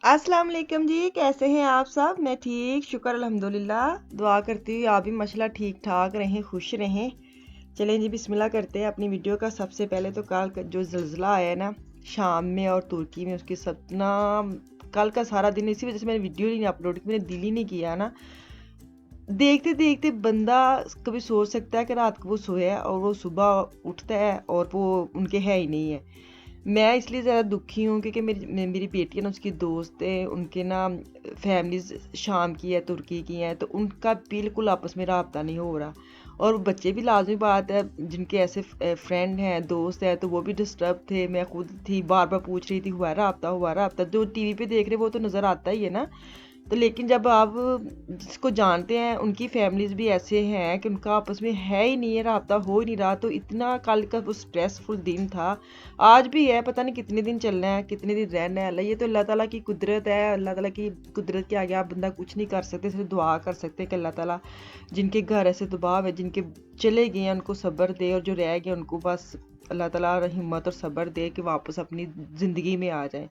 अस्सलाम वालेकुम जी, कैसे हैं आप सब? मैं ठीक, शुक्र अल्हम्दुलिल्लाह। दुआ करती हूँ आप भी माशाल्लाह ठीक ठाक रहें, खुश रहें। चलें जी, बिस्मिल्लाह करते हैं अपनी वीडियो का। सबसे पहले तो कल जो ज़लज़ला आया है ना शाम में और तुर्की में, उसकी सतना कल का सारा दिन इसी वजह से मैंने वीडियो ही नहीं अपलोड की, मैंने दिल ही नहीं किया ना। देखते देखते बंदा कभी सोच सकता है कि रात को वो सोया है और वो सुबह उठता है और वो उनके है ही नहीं है। मैं इसलिए ज़्यादा दुखी हूँ क्योंकि मेरी बेटी है ना, उसकी दोस्त है, उनके ना फैमिलीज शाम की है, तुर्की की हैं, तो उनका बिल्कुल आपस में रब्ता नहीं हो रहा। और बच्चे भी लाजमी बात है, जिनके ऐसे फ्रेंड हैं, दोस्त हैं, तो वो भी डिस्टर्ब थे। मैं खुद थी, बार बार पूछ रही थी हुआ रब्ता। जो टीवी पे देख रहे वो तो नज़र आता ही है ना। तो लेकिन जब आप जिसको जानते हैं, उनकी फैमिलीज़ भी ऐसे हैं कि उनका आपस में है ही नहीं है, राब्ता हो ही नहीं रहा। तो इतना कल का वो स्ट्रेसफुल दिन था, आज भी है, पता नहीं कितने दिन चलना है, कितने दिन रहना है। ये तो अल्लाह ताला की कुदरत है। अल्लाह ताला की कुदरत के आगे आप बंदा कुछ नहीं कर सकते, सिर्फ दुआ कर सकते कि अल्लाह ताला जिनके घर ऐसे दबाव है, जिनके चले गए हैं, उनको सब्र दे, और जो रह गए उनको बस अल्लाह ताला हिम्मत और सब्र दे कि वापस अपनी ज़िंदगी में आ जाए।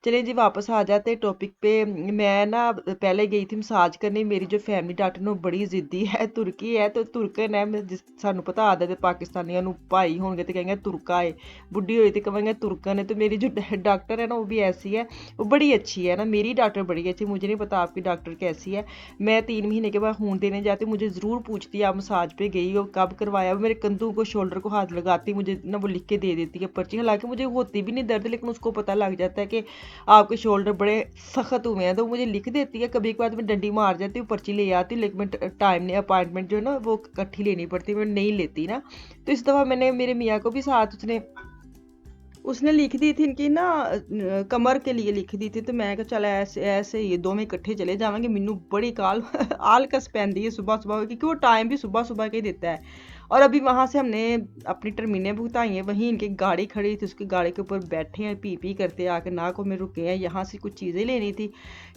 चलिए जी, वापस आ जाते टॉपिक पे। मैं ना पहले गई थी मसाज करने। मेरी जो फैमिली डॉक्टर ने बड़ी जिद्दी है, तुर्की है तो तुर्कन है। जिस सानू पता आदत है पाकिस्तानियों ਨੂੰ भाई होंगे तो कहेंगे तुर्का है, बुढ़ी हुई तो कहेंगे तुर्कन है। तो मेरी जो डॉक्टर है ना, वो भी ऐसी है, वो बड़ी अच्छी है ना। मेरी डॉक्टर बड़ी अच्छी, मुझे नहीं पता आपकी डॉक्टर कैसी है। मैं 3 महीने के बाद खून देने जाती हूँ, मुझे ज़रूर पूछती है आप मसाज पे गई हो, कब करवाया। वो मेरे कंधों को, शोल्डर को हाथ लगाती, मुझे ना वो लिख के दे देती है पर्ची। हालांकि मुझे होती भी नहीं दर्द, लेकिन उसको पता लग जाता है कि आपके शोल्डर बड़े सख्त हुए हैं, तो मुझे लिख देती है। कभी कभार मैं डंडी मार जाती हूँ, पर्ची ले आती हूँ, लेकिन मैं टाइम नहीं, अपॉइंटमेंट जो है ना वो इकट्ठी लेनी पड़ती, मैं नहीं लेती ना। तो इस दफ़ा मैंने मेरे मियाँ को भी साथ, उसने उसने लिख दी थी इनकी ना कमर के लिए लिख दी थी। तो मैं कहा चल ऐसे ऐसे ये दोवें इकट्ठे चले जाएंगे। मैनू बड़ी काल आलकस पैंदी है सुबह सुबह, क्योंकि वो टाइम भी सुबह सुबह का ही देता है। और अभी वहाँ से हमने अपनी टर्मीनें भुगताई हैं, वहीं इनकी गाड़ी खड़ी थी, उसकी गाड़ी के ऊपर बैठे हैं, पी करते आके नाकों में रुके हैं। यहाँ से कुछ चीज़ें लेनी थी,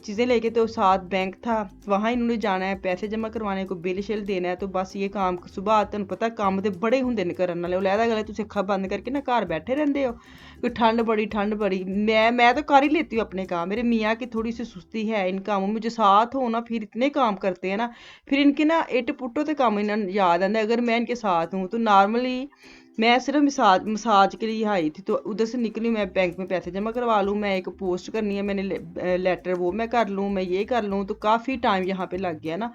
चीज़ें लेके तो साथ बैंक था, वहाँ इन्होंने जाना है, पैसे जमा करवाने को, बिल शिल देना है। तो बस ये काम सुबह आते पता काम तो बड़े होंगे ने करन वाले। लैदा गले तुम अक्खां बंद करके ना घर बैठे रहंदे हो, कि ठंड बड़ी। मैं तो कर ही लेती हूँ अपने काम। मेरे मियाँ की थोड़ी सी सुस्ती है इन कामों में, मुझे साथ हो ना, फिर इतने काम करते हैं ना, फिर इनके ना इट पुट्टो तो काम इन्हें याद आंदा अगर मैं इनके साथ हूँ। तो नॉर्मली मैं सिर्फ मसाज के लिए आई थी, तो उधर से निकली, मैं बैंक में पैसे जमा करवा लूँ, मैं एक पोस्ट करनी है, मैंने लेटर वो मैं कर लूँ, मैं ये कर लूँ। तो काफ़ी टाइम यहाँ पे लग गया ना।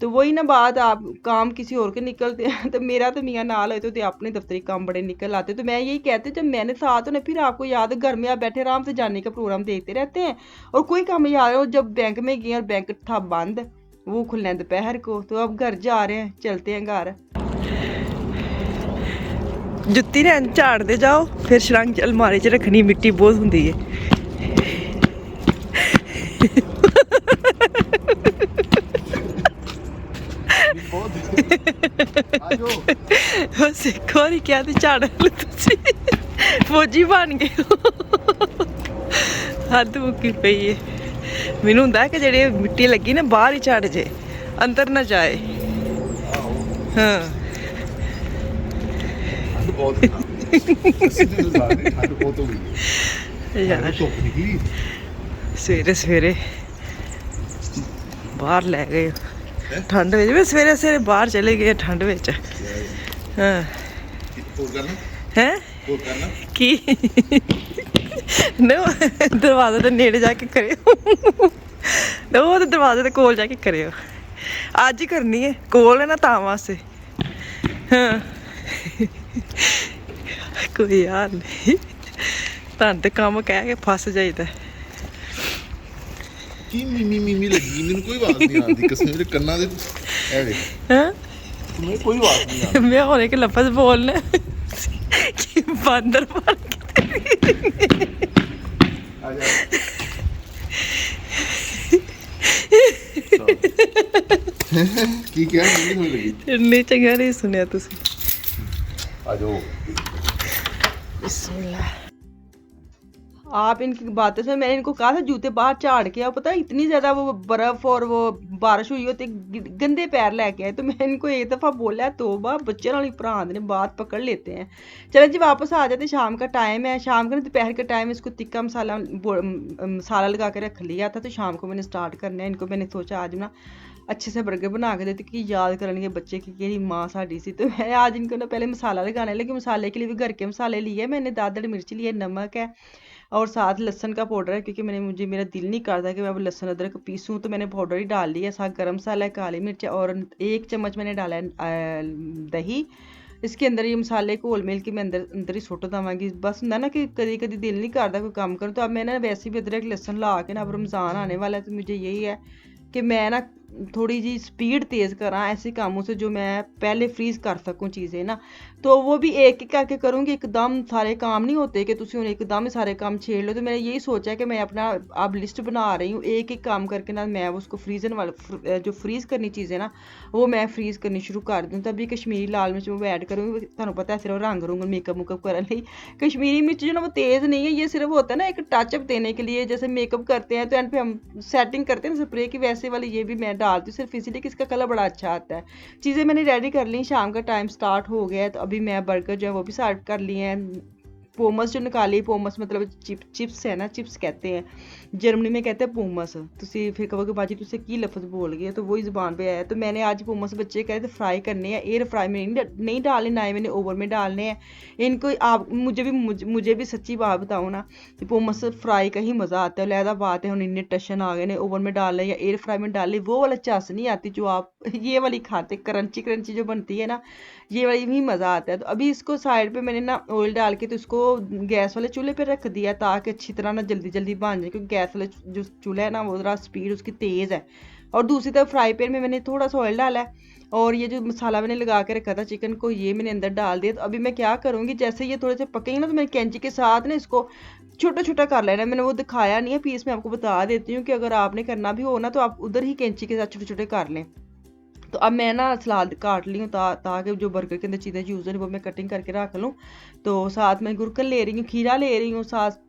तो वही ना बात, आप काम किसी और के निकलते हैं तो मेरा तो मियाँ नाल होते तो अपने दफ्तरी काम बड़े निकल आते। तो मैं यही कहती, जब मैंने साथ होना, फिर आपको याद है घर में आप बैठे आराम से जाने का प्रोग्राम देखते रहते हैं और कोई काम याद है। जब बैंक में गए और बैंक था बंद, वो खुलना है दोपहर को, तो अब घर जा रहे हैं, चलते हैं घर। जुत्ती ने झाड़ दे जाओ, फिर शरंग अलमारी च रखनी, मिट्टी बहुत होंगी है। बस एक बार क्या झाड़ फौजी बन गए हद मुक्की पई है। मैनू हुंदा कि जेह्ड़ी मिट्टी लगी ना बाहर ही झड़ जे, अंदर ना जाए। हाँ यार सवेरे सवेरे बाहर लै गए ठंड में, सवेरे सवेरे बाहर चले गए ठंड में। हाँ हैं की दरवाजे के नेड़े जाके करियो वो तो दरवाजे के कोल जाके करियो। अज ही करनी है, कोल है ना तां वास्ते। हाँ कोई यार नहीं, तुहानू ते कम्म कह के फस जाइदा। की मीमी मीमी लगी, मैनू कोई आवाज नहीं आती कसम, मेरे कन्ना दे ए देख। हां मैं कोई आवाज नहीं आती। मैं और एक लफ्ज बोलने कि बंदर बन के आ जा की क्या मीमी होने लगी, नहीं चंगा नहीं सुनिया तुसी। आ जाओ। बिस्मिल्लाह। आप इनकी बातों से, मैंने इनको कहा था जूते बाहर झाड़ के आओ, पता है इतनी ज्यादा वो बर्फ और वो बारिश हुई होती, गंदे पैर लेके आए। तो मैं इनको एक दफा बोला तोबा, बच्चे वाली भरांद ने बात पकड़ लेते हैं। चलो जी वापस आ जाते, शाम का टाइम है, शाम का दोपहर का टाइम, इसको तिक्का मसाला मसाला लगा के रख लिया था। तो शाम को मैंने स्टार्ट करना है, इनको मैंने सोचा आज ना अच्छे से बर्गर बना के देती कि याद करनगे बच्चे की कि माँ साड़ी सी। तो मैं आज इनको ना पहले मसाला लगाने लगी। मसाले के लिए भी घर के मसाले लिए मैंने, दादड़ मिर्च लिए, नमक है और साथ लहसन का पाउडर है, क्योंकि मेरा दिल नहीं करता कि मैं अब लहसन अदरक पीसूं, तो मैंने पाउडर ही डाल लिया। साथ गरम मसाला है, काली मिर्च है और 1 चम्मच मैंने डाला है दही। इसके अंदर ये मसाले घोल मिल के मैं अंदर अंदर ही सुੱਟ देवांगी। बस ਹੁੰਦਾ ना कि कभी कभी दिल नहीं करता कोई काम करूं, तो अब मैं ना वैसे भी अदरक लहसन ला के ना, अब रमज़ान आने वाला है तो मुझे यही है कि मैं ना थोड़ी जी स्पीड तेज़ करा ऐसे कामों से जो मैं पहले फ्रीज कर सकूं चीज़ें ना। तो वो भी एक एक करके करूँगी, एकदम सारे काम नहीं होते कि तुम एकदम ही सारे काम छेड़ लो। तो मैंने यही सोचा है कि मैं अपना अब लिस्ट बना रही हूँ, एक एक काम करके ना मैं उसको फ्रीजन वाला जो फ्रीज करनी चीज़ें ना वो मैं फ्रीज करनी शुरू कर दूँ। तभी कश्मीरी लाल मिर्च मैं ऐड करूँगी, तुहानू पता है सिर्फ रंग रूंग मेकअप मुकअप करने लिए। कश्मीरी मिर्च जो ना वो तेज़ नहीं है, ये सिर्फ होता है ना एक टचअप देने के लिए, जैसे मेकअप करते हैं तो एंड पे हम सेटिंग करते हैं ना स्प्रे की, वैसे वाली ये भी मैं डालती हूँ सिर्फ इसीलिए कि इसका कलर बड़ा अच्छा आता है। चीज़ें मैंने रेडी कर ली, शाम का टाइम स्टार्ट हो गया है। तो अभी मैं बर्गर जो है वो भी स्टार्ट कर लिए हैं। पोमस जो निकाली, पोमस मतलब चिप्स है ना, चिप्स कहते हैं जर्मनी में, कहते हैं पोमस। तुसी फिर कहोगे बाजी तुझसे की लफ्ज़ बोल गए, तो वही ज़ुबान पे आया। तो मैंने आज पोमस बच्चे कहे थे फ्राई करने हैं, एयर फ्राई में नहीं डालने, ना ही मैंने ओवन में डालने हैं इनको। आप मुझे भी सच्ची बात बताओ ना, पोमस फ्राई का ही मज़ा आता है। लहदा बात है हम इन्ने टशन आ गए ने, ओवन में डाल लें या एयर फ्राई में डाल लें, वो वाला चस नहीं आती जो आप ये वाली खाते, क्रंची क्रंची जो बनती है ना, ये वाली भी मज़ा आता है। तो अभी इसको साइड पे मैंने ना ऑयल डाल के तो इसको गैस वाले चूल्हे पे रख दिया ताकि अच्छी तरह ना जल्दी जल्दी बन जाए, क्योंकि गैस वाले जो चूल्हा है ना वो ज़रा स्पीड उसकी तेज़ है। और दूसरी तरफ फ्राई पैन में मैंने थोड़ा सा ऑयल डाला है और ये जो मसाला मैंने लगा के रखा था चिकन को, ये मैंने अंदर डाल दिया। तो अभी मैं क्या करूँगी, जैसे ये थोड़े से पकेंगे ना तो मैं कैंची के साथ ना इसको छोटा छोटा कर लेना है। मैंने वो दिखाया नहीं है पीस, मैं आपको बता देती हूँ कि अगर आपने करना भी हो ना तो आप उधर ही कैंची के साथ छोटे छोटे कर लें। तो अब मैं ना सलाद काट ली हूँ ताकि जो बर्गर के अंदर चीज़ें यूज़ हैं वो मैं कटिंग करके रख लूँ। तो साथ में गुरकन ले रही हूँ, खीरा ले रही हूँ, साथ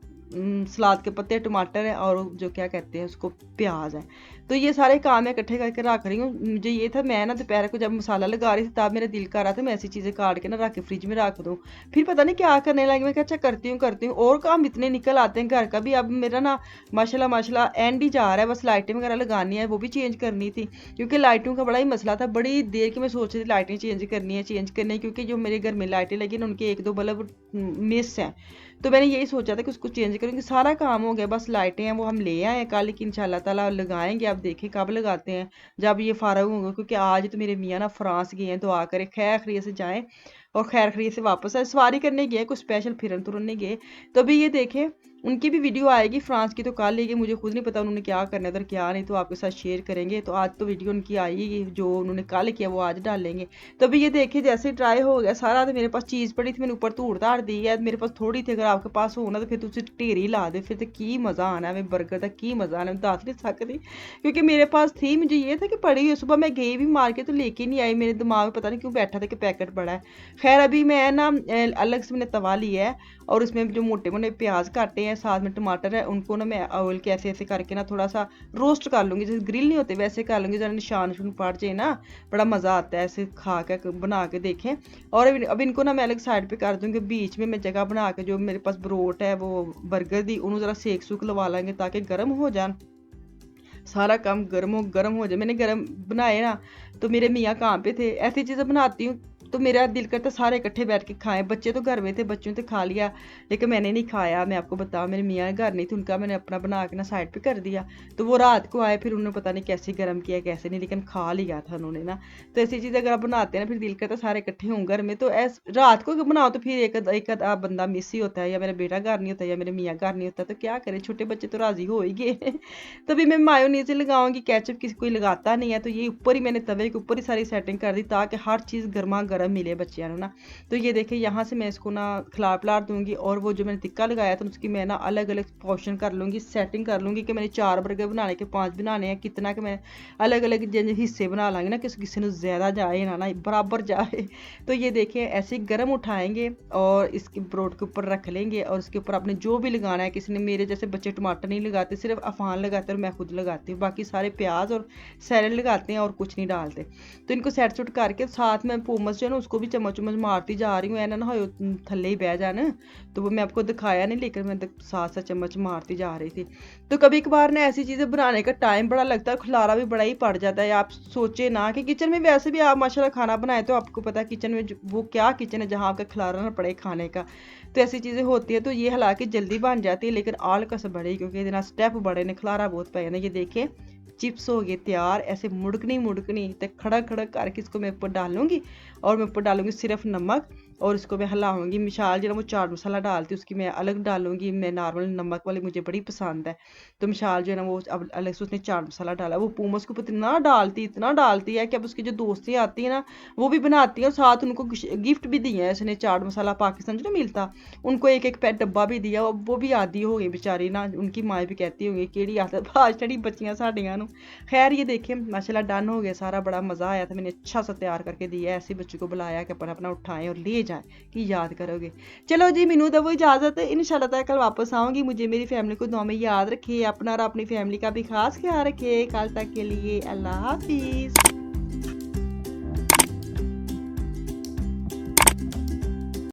सलाद के पत्ते, टमाटर है और जो क्या कहते हैं उसको प्याज है। तो ये सारे काम मैं इकट्ठे करके रख रही हूँ। मुझे ये था मैं ना दोपहर को जब मसाला लगा रही थी तब मेरा दिल कर रहा था मैं ऐसी चीज़ें काट के ना रख के फ्रिज में रख दूँ। फिर पता नहीं क्या करने लगी, मैं अच्छा करती हूँ और काम इतने निकल आते हैं घर का भी। अब मेरा ना माशाल्लाह एंड ही जा रहा है, बस लाइटें वगैरह लगानी है, वो भी चेंज करनी थी क्योंकि लाइटों का बड़ा ही मसला था। बड़ी देर की मैं सोच रही थी लाइटें चेंज करनी, क्योंकि जो मेरे घर में लाइटें लगी ना उनके 1-2 बल्ब मिस हैं। तो मैंने यही सोचा था कि उसको चेंज करूँगी। सारा काम हो गया, बस लाइटें हैं वो हम ले आए हैं कल की, इंशाल्लाह ताला लगाएंगे। आप देखें कब लगाते हैं, जब ये फारग होंगे, क्योंकि आज तो मेरे मियाँ ना फ्रांस गए हैं। दुआ करें खैर खैरियत से जाएं और खैर खैरियत से वापस आए। सवारी करने गए, कुछ स्पेशल फिरन तुरन नहीं गए। तो अभी ये देखें उनकी भी वीडियो आएगी फ्रांस की, तो कल लेगी, मुझे खुद नहीं पता उन्होंने क्या करना है उधर क्या नहीं, तो आपके साथ शेयर करेंगे। तो आज तो वीडियो उनकी आएगी, जो उन्होंने कल किया वो आज डालेंगे। तो अभी ये देखिए जैसे ड्राई हो गया सारा, तो मेरे पास चीज़ पड़ी थी मैंने ऊपर धूड़ धाड़ दी है, मेरे पास थोड़ी थी। अगर आपके पास हो ना तो फिर तुम ढेरी ला दे, फिर तो की मज़ा आना है बर्गर का, की मज़ा आना, मैं दस नहीं सकती क्योंकि मेरे पास थी। मुझे ये था कि पड़ी हुई, सुबह मैं गई भी मार्केट तो लेके नहीं आई, मेरे दिमाग में पता नहीं क्यों बैठा था कि पैकेट पड़ा है। खैर अभी मैं ना अलग से मैंने तवा लिया है और उसमें जो मोटे मोटे प्याज काटे हैं, साथ में टमाटर है, उनको ना मैं ऑयल के ऐसे ऐसे करके ना थोड़ा सा रोस्ट कर लूँगी, जैसे ग्रिल नहीं होते वैसे कर लूँगी, ज़रा निशान पड़ जाए ना, बड़ा मज़ा आता है ऐसे खा के बना के देखें। और अब इनको ना मैं अलग साइड पे कर दूँगी, बीच में मैं जगह बना के जो मेरे पास ब्रोट है वो बर्गर दी उन्होंने ज़रा सेक सूक लगा लेंगे ताकि गर्म हो जाए, सारा काम गर्म हो जाए। मैंने गर्म बनाए ना तो मेरे मियाँ काम पे थे, ऐसी चीज़ें बनाती हूँ तो मेरा दिल करता सारे इकट्ठे बैठ के खाएं। बच्चे तो घर में थे, बच्चों ने खा लिया लेकिन मैंने नहीं खाया। मैं आपको बताऊं मेरे मियाँ घर नहीं थे, उनका मैंने अपना बना के ना साइड पे कर दिया। तो वो रात को आए, फिर उन्होंने पता नहीं कैसे गर्म किया कैसे नहीं, लेकिन खा लिया था उन्होंने ना। तो ऐसी चीज़ें अगर आप बनाते हैं ना फिर दिल करता सारे इकट्ठे हों घर में। तो रात को बनाओ तो फिर एक बंदा मिस ही होता है, या मेरा बेटा घर नहीं होता या मेरे मियाँ घर नहीं होता, तो क्या करें, छोटे बच्चे तो राजी हो ही गए। तभी मैं मायोनीज लगाऊंगी, केचप किसी कोई लगाता नहीं है, तो ये ऊपर ही मैंने तवे के ऊपर ही सारी सेटिंग कर दी ताकि हर चीज़ गर्मा गर्म मिले बच्चों ना। तो ये देखिए यहाँ से मैं इसको ना खिलार पिलार दूंगी, और वो जो मैंने टिक्का लगाया था उसकी मैं ना अलग अलग पोर्शन कर लूँगी, सेटिंग कर लूँगी कि मैंने 4 बर्गर बनाने के 5 बनाने हैं, कितना कि मैं अलग अलग हिस्से बना लाँगी ना कि किसी ने ज़्यादा जाए ना बराबर जाए। तो ये देखिए ऐसे गर्म उठाएंगे और इसके ब्रोड के ऊपर रख लेंगे, और उसके ऊपर आपने जो भी लगाना है, किसी ने मेरे जैसे बच्चे टमाटर नहीं लगाते, सिर्फ अफान लगाते और मैं खुद लगाती हूँ, बाकी सारे प्याज और सैलड लगाते हैं और कुछ नहीं डालते। तो इनको सेट सुट करके साथ में पोमस जो है ना उसको भी चम्मच चम्मच मारती जा रही हूँ, ऐना ना हो थल्ले ही बह जाना। तो वो मैं आपको दिखाया नहीं, लेकिन मैं साथ साथ चम्मच मारती जा रही थी। तो कभी कभार ना ऐसी चीज़ें बनाने का टाइम बड़ा लगता है, खिलारा भी बड़ा ही पड़ जाता है। आप सोचे ना कि किचन में वैसे भी आप माशाल्लाह खाना बनाए तो आपको पता है किचन में वो क्या किचन है जहाँ आपका खिलारा ना पड़े खाने का। तो ऐसी चीज़ें होती है, तो ये हालांकि जल्दी बन जाती है लेकिन आलकस बड़े, क्योंकि इतना स्टेप बड़े ने, खिलारा बहुत पे ना। ये देखें चिप्स हो गए तैयार, ऐसे मुड़कनी मुड़कनी तो खड़ा खड़ा करके इसको मैं ऊपर डालूंगी, और मैं ऊपर डालूंगी सिर्फ नमक, और इसको मैं हिलाऊंगी। मिशाल जो ना वो चाट मसाला डालती है उसकी मैं अलग डालूंगी, मैं नॉर्मल नमक वाली मुझे बड़ी पसंद है। तो मिशाल जो है ना वो अब अलग से उसने चाट मसाला डाला। वो पूमस के ऊपर इतना डालती है कि अब उसकी जो दोस्तें आती है ना वो भी बनाती हैं, और साथ उनको गिफ्ट भी दिए हैं इसने, चाट मसाला पाकिस्तान जो मिलता, उनको एक एक पैक डब्बा भी दिया। वो भी आदी हो गई बेचारी ना, उनकी माँ भी कहती होंगी केड़ी आदत आज छड़ी बच्चियां साडियां नूं। खैर ये देखिए माशाल्लाह डन हो गया सारा, बड़ा मज़ा आया था, मैंने अच्छा सा तैयार करके दिया। ऐसे बच्चों को बुलाया कि अपना अपना उठाएं और ले जाएं कि याद करोगे। चलो जी मैनू दो इजाज़त, इंशाल्लाह तक कल वापस आऊँगी। मुझे मेरी फैमिली को दुआ में याद रखिए, अपना और अपनी फैमिली का भी खास ख्याल रखिए। कल तक के लिए अल्लाह हाफिज़।